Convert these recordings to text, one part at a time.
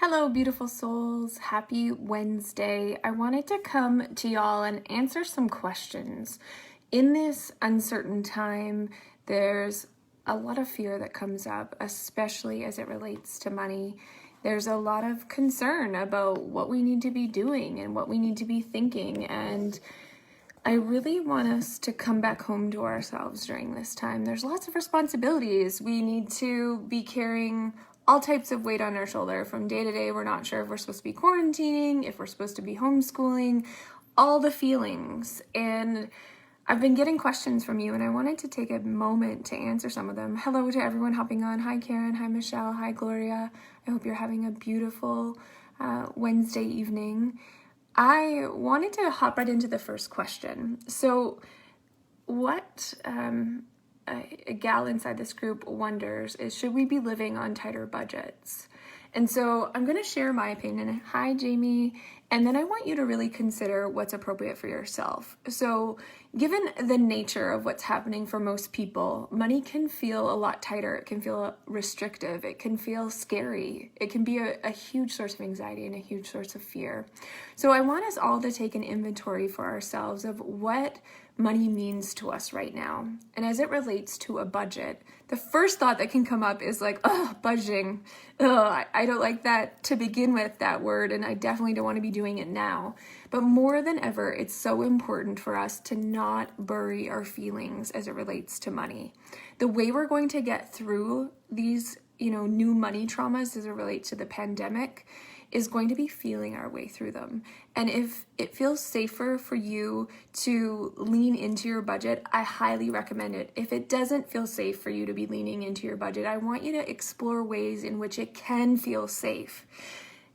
Hello, beautiful souls. Happy Wednesday. I wanted to come to y'all and answer some questions. In this uncertain time, there's a lot of fear that comes up, especially as it relates to money. There's a lot of concern about what we need to be doing and what we need to be thinking. And I really want us to come back home to ourselves during this time. There's lots of responsibilities. We need to be carrying all types of weight on our shoulder from day to day. We're not sure if we're supposed to be quarantining, if we're supposed to be homeschooling, all the feelings. And I've been getting questions from you, and I wanted to take a moment to answer some of them. Hello to everyone hopping on. Hi, Karen. Hi, Michelle. Hi, Gloria. I hope you're having a beautiful Wednesday evening. I wanted to hop right into the first question. So what a gal inside this group wonders is, should we be living on tighter budgets? And so I'm going to share my opinion. Hi, Jamie. And then I want you to really consider what's appropriate for yourself. So given the nature of what's happening for most people, money can feel a lot tighter. It can feel restrictive. It can feel scary. It can be a huge source of anxiety and a huge source of fear. So I want us all to take an inventory for ourselves of what money means to us right now. And as it relates to a budget, the first thought that can come up is like, oh, budgeting. I don't like that to begin with, that word, and I definitely don't want to be doing it now. But more than ever, it's so important for us to not bury our feelings as it relates to money. The way we're going to get through these, new money traumas as it relates to the pandemic is going to be feeling our way through them. And if it feels safer for you to lean into your budget, I highly recommend it. If it doesn't feel safe for you to be leaning into your budget, I want you to explore ways in which it can feel safe.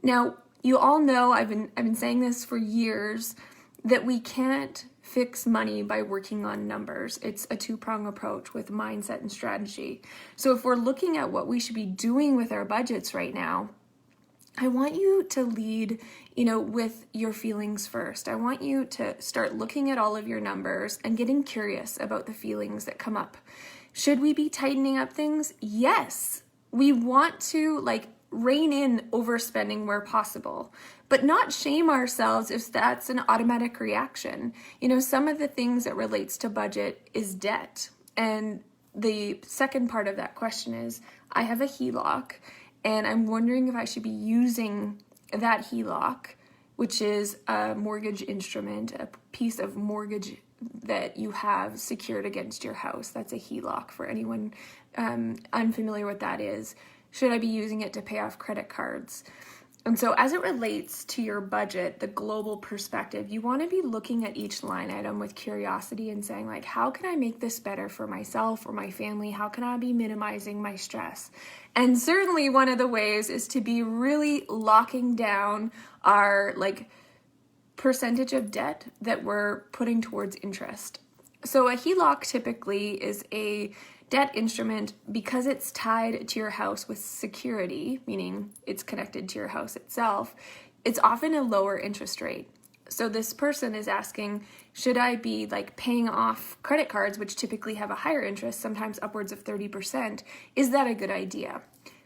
Now, you all know, I've been saying this for years, that we can't fix money by working on numbers. It's a two-prong approach with mindset and strategy. So if we're looking at what we should be doing with our budgets right now, I want you to lead, with your feelings first. I want you to start looking at all of your numbers and getting curious about the feelings that come up. Should we be tightening up things? Yes. We want to rein in overspending where possible, but not shame ourselves if that's an automatic reaction. Some of the things that relates to budget is debt. And the second part of that question is, I have a HELOC, and I'm wondering if I should be using that HELOC, which is a mortgage instrument, a piece of mortgage that you have secured against your house. That's a HELOC for anyone unfamiliar what that is. Should I be using it to pay off credit cards? And so as it relates to your budget, the global perspective, you want to be looking at each line item with curiosity and saying, how can I make this better for myself or my family? How can I be minimizing my stress? And certainly one of the ways is to be really locking down our percentage of debt that we're putting towards interest. So a HELOC typically is a debt instrument because it's tied to your house with security, meaning it's connected to your house itself. It's often a lower interest rate. So this person is asking, should I be paying off credit cards, which typically have a higher interest, sometimes upwards of 30%? Is that a good idea?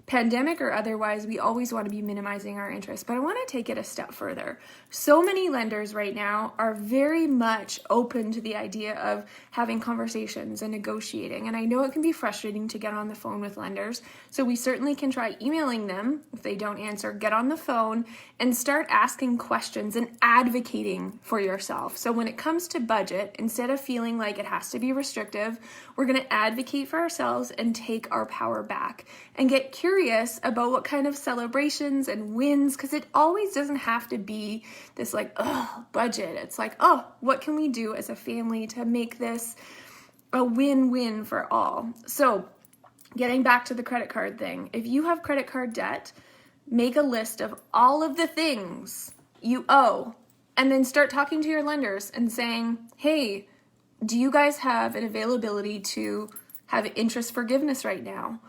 Pandemic or otherwise, we always want to be minimizing our interest, but I want to take it a step further. So many lenders right now are very much open to the idea of having conversations and negotiating, and I know it can be frustrating to get on the phone with lenders, so we certainly can try emailing them. If they don't answer, get on the phone and start asking questions and advocating for yourself. So when it comes to budget, instead of feeling like it has to be restrictive, we're going to advocate for ourselves and take our power back and get curious about what kind of celebrations and wins, because it always doesn't have to be this budget. It's what can we do as a family to make this a win-win for all? So getting back to the credit card thing, if you have credit card debt, make a list of all of the things you owe and then start talking to your lenders and saying, hey, do you guys have an availability to have interest forgiveness right now?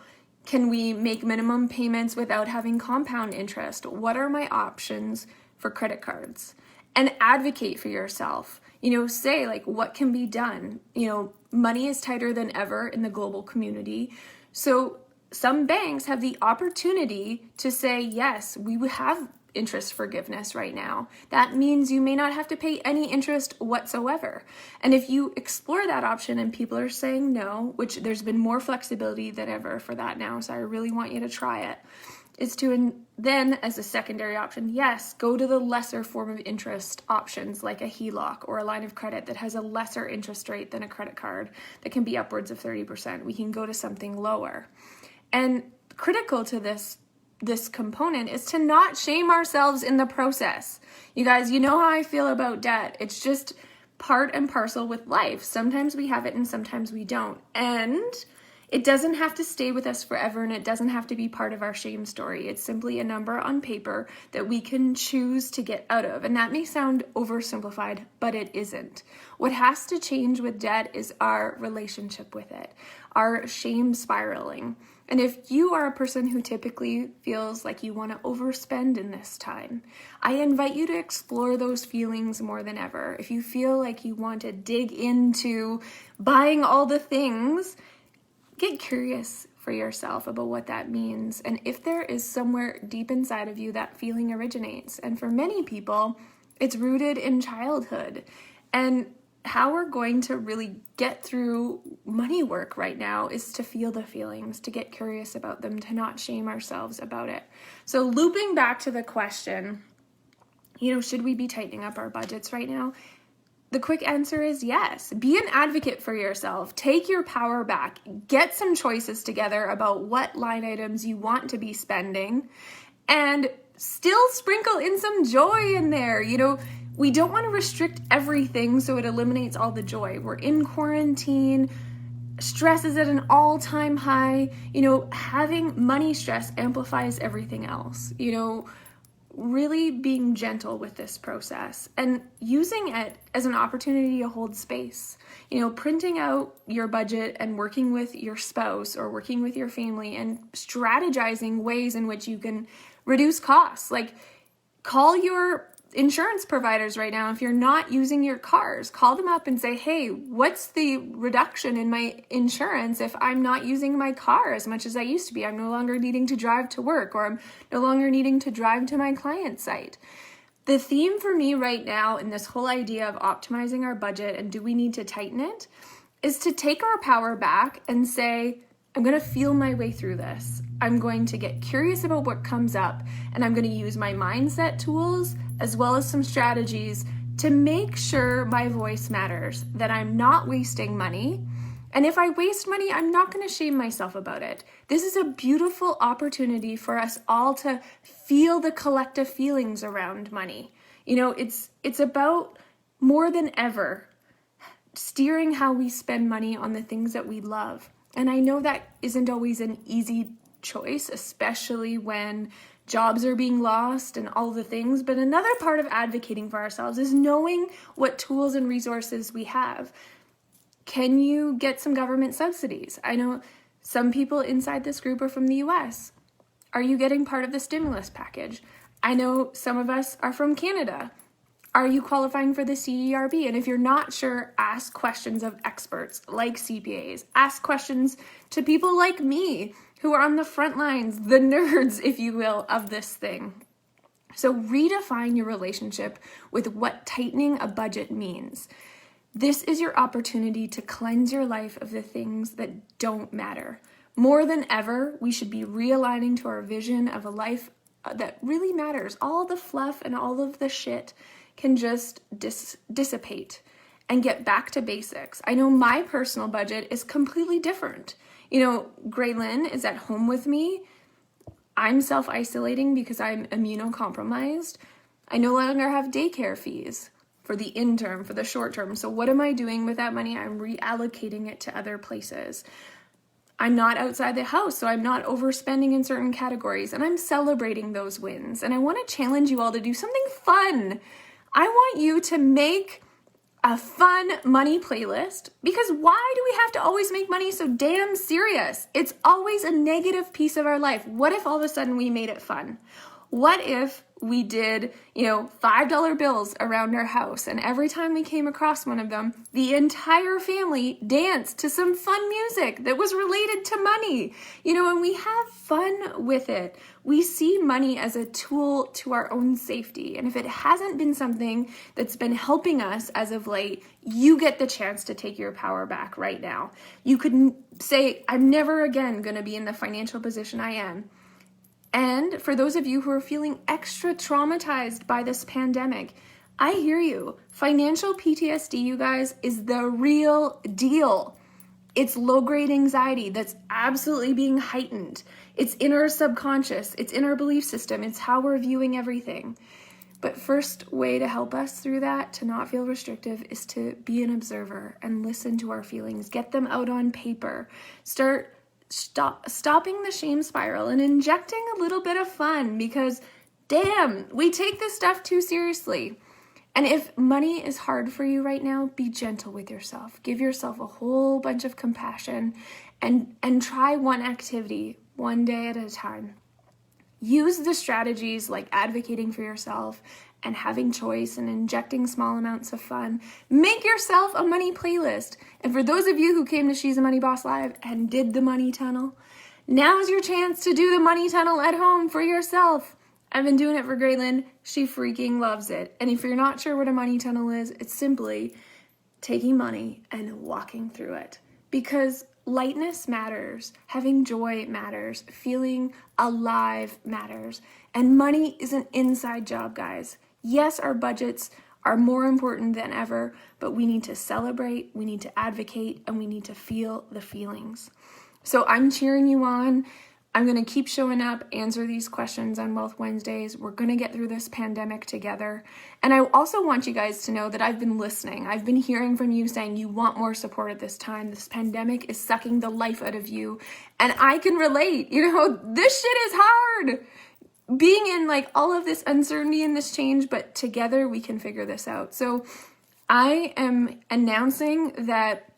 Can we make minimum payments without having compound interest? What are my options for credit cards? And advocate for yourself. Say what can be done. Money is tighter than ever in the global community. So some banks have the opportunity to say, yes, we would have interest forgiveness right now. That means you may not have to pay any interest whatsoever. And if you explore that option and people are saying no, which there's been more flexibility than ever for that now, so I really want you to try it, is to then, as a secondary option, yes, go to the lesser form of interest options like a HELOC or a line of credit that has a lesser interest rate than a credit card that can be upwards of 30%. We can go to something lower. And critical to this component is to not shame ourselves in the process. You guys, you know how I feel about debt. It's just part and parcel with life. Sometimes we have it and sometimes we don't. And it doesn't have to stay with us forever, and it doesn't have to be part of our shame story. It's simply a number on paper that we can choose to get out of. And that may sound oversimplified, but it isn't. What has to change with debt is our relationship with it, our shame spiraling. And if you are a person who typically feels like you want to overspend in this time, I invite you to explore those feelings more than ever. If you feel like you want to dig into buying all the things, get curious for yourself about what that means. And if there is somewhere deep inside of you that feeling originates, and for many people, it's rooted in childhood. And how we're going to really get through money work right now is to feel the feelings, to get curious about them, to not shame ourselves about it. So looping back to the question, should we be tightening up our budgets right now? The quick answer is yes. Be an advocate for yourself. Take your power back. Get some choices together about what line items you want to be spending, and still sprinkle in some joy in there. We don't want to restrict everything so it eliminates all the joy. We're in quarantine. Stress is at an all-time high. Having money stress amplifies everything else. Really being gentle with this process and using it as an opportunity to hold space. Printing out your budget and working with your spouse or working with your family and strategizing ways in which you can reduce costs. Like, call your insurance providers right now. If you're not using your cars, call them up and say, hey, what's the reduction in my insurance if I'm not using my car as much as I used to be? I'm no longer needing to drive to work, or I'm no longer needing to drive to my client site. The theme for me right now in this whole idea of optimizing our budget and do we need to tighten it is to take our power back and say, I'm going to feel my way through this. I'm going to get curious about what comes up, and I'm going to use my mindset tools as well as some strategies to make sure my voice matters, that I'm not wasting money. And if I waste money, I'm not going to shame myself about it. This is a beautiful opportunity for us all to feel the collective feelings around money. It's about more than ever steering how we spend money on the things that we love. And I know that isn't always an easy choice, especially when jobs are being lost and all the things. But another part of advocating for ourselves is knowing what tools and resources we have. Can you get some government subsidies? I know some people inside this group are from the US. Are you getting part of the stimulus package? I know some of us are from Canada. Are you qualifying for the CERB? And if you're not sure, ask questions of experts like CPAs. Ask questions to people like me who are on the front lines, the nerds, if you will, of this thing. So redefine your relationship with what tightening a budget means. This is your opportunity to cleanse your life of the things that don't matter. More than ever, we should be realigning to our vision of a life that really matters. All the fluff and all of the shit can just dissipate and get back to basics. I know my personal budget is completely different. Graylin is at home with me. I'm self-isolating because I'm immunocompromised. I no longer have daycare fees for the interim, for the short term. So what am I doing with that money? I'm reallocating it to other places. I'm not outside the house, so I'm not overspending in certain categories, and I'm celebrating those wins. And I want to challenge you all to do something fun. I want you to make a fun money playlist, because why do we have to always make money so damn serious? It's always a negative piece of our life. What if all of a sudden we made it fun? What if we did, $5 bills around our house, and every time we came across one of them, the entire family danced to some fun music that was related to money, and we have fun with it. We see money as a tool to our own safety. And if it hasn't been something that's been helping us as of late, you get the chance to take your power back right now. You could say, I'm never again going to be in the financial position I am. And for those of you who are feeling extra traumatized by this pandemic, I hear you. Financial PTSD, you guys, is the real deal. It's low-grade anxiety that's absolutely being heightened. It's in our subconscious. It's in our belief system. It's how we're viewing everything. But first way to help us through that, to not feel restrictive, is to be an observer and listen to our feelings. Get them out on paper. Stopping the shame spiral and injecting a little bit of fun, because damn, we take this stuff too seriously. And if money is hard for you right now, be gentle with yourself. Give yourself a whole bunch of compassion and try one activity one day at a time. Use the strategies like advocating for yourself and having choice and injecting small amounts of fun. Make yourself a money playlist. And for those of you who came to She's a Money Boss Live and did the money tunnel, now's your chance to do the money tunnel at home for yourself. I've been doing it for Graylin. She freaking loves it. And if you're not sure what a money tunnel is, it's simply taking money and walking through it. Because lightness matters, having joy matters, feeling alive matters, and money is an inside job, guys. Yes, our budgets are more important than ever, but we need to celebrate, we need to advocate, and we need to feel the feelings. So I'm cheering you on. I'm going to keep showing up, answer these questions on Wealth Wednesdays. We're going to get through this pandemic together. And I also want you guys to know that I've been listening. I've been hearing from you saying you want more support at this time. This pandemic is sucking the life out of you. And I can relate. This shit is hard. Being in all of this uncertainty and this change, but together we can figure this out. So I am announcing that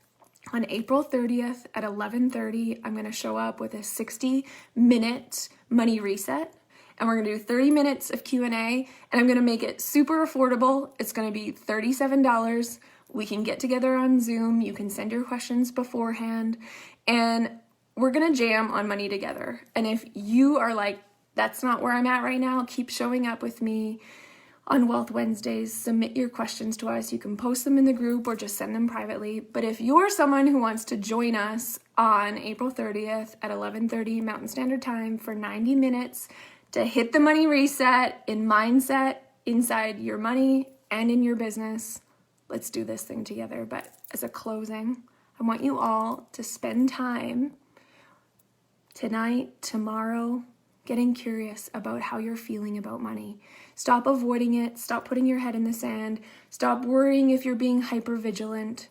on April 30th at 11:30, I'm going to show up with a 60-minute money reset, and we're going to do 30 minutes of Q&A, and I'm going to make it super affordable. It's going to be $37. We can get together on Zoom. You can send your questions beforehand, and we're going to jam on money together. And if you are like, that's not where I'm at right now, keep showing up with me on Wealth Wednesdays. Submit your questions to us. You can post them in the group or just send them privately. But if you're someone who wants to join us on April 30th at 11:30 Mountain Standard Time for 90 minutes to hit the money reset in mindset inside your money and in your business, let's do this thing together. But as a closing, I want you all to spend time tonight, tomorrow, getting curious about how you're feeling about money. Stop avoiding it. Stop putting your head in the sand. Stop worrying if you're being hypervigilant.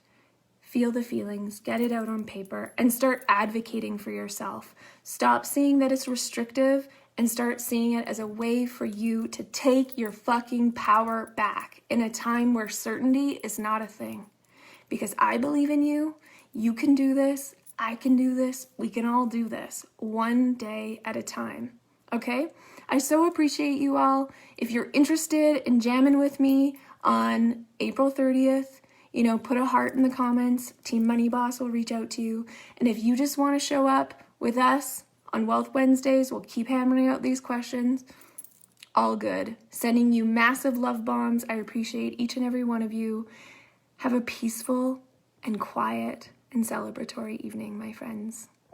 Feel the feelings, get it out on paper, and start advocating for yourself. Stop seeing that it's restrictive and start seeing it as a way for you to take your fucking power back in a time where certainty is not a thing. Because I believe in you. You can do this. I can do this. We can all do this one day at a time. Okay? I so appreciate you all. If you're interested in jamming with me on April 30th, put a heart in the comments. Team Money Boss will reach out to you. And if you just want to show up with us on Wealth Wednesdays, we'll keep hammering out these questions. All good. Sending you massive love bombs. I appreciate each and every one of you. Have a peaceful and quiet and celebratory evening, my friends.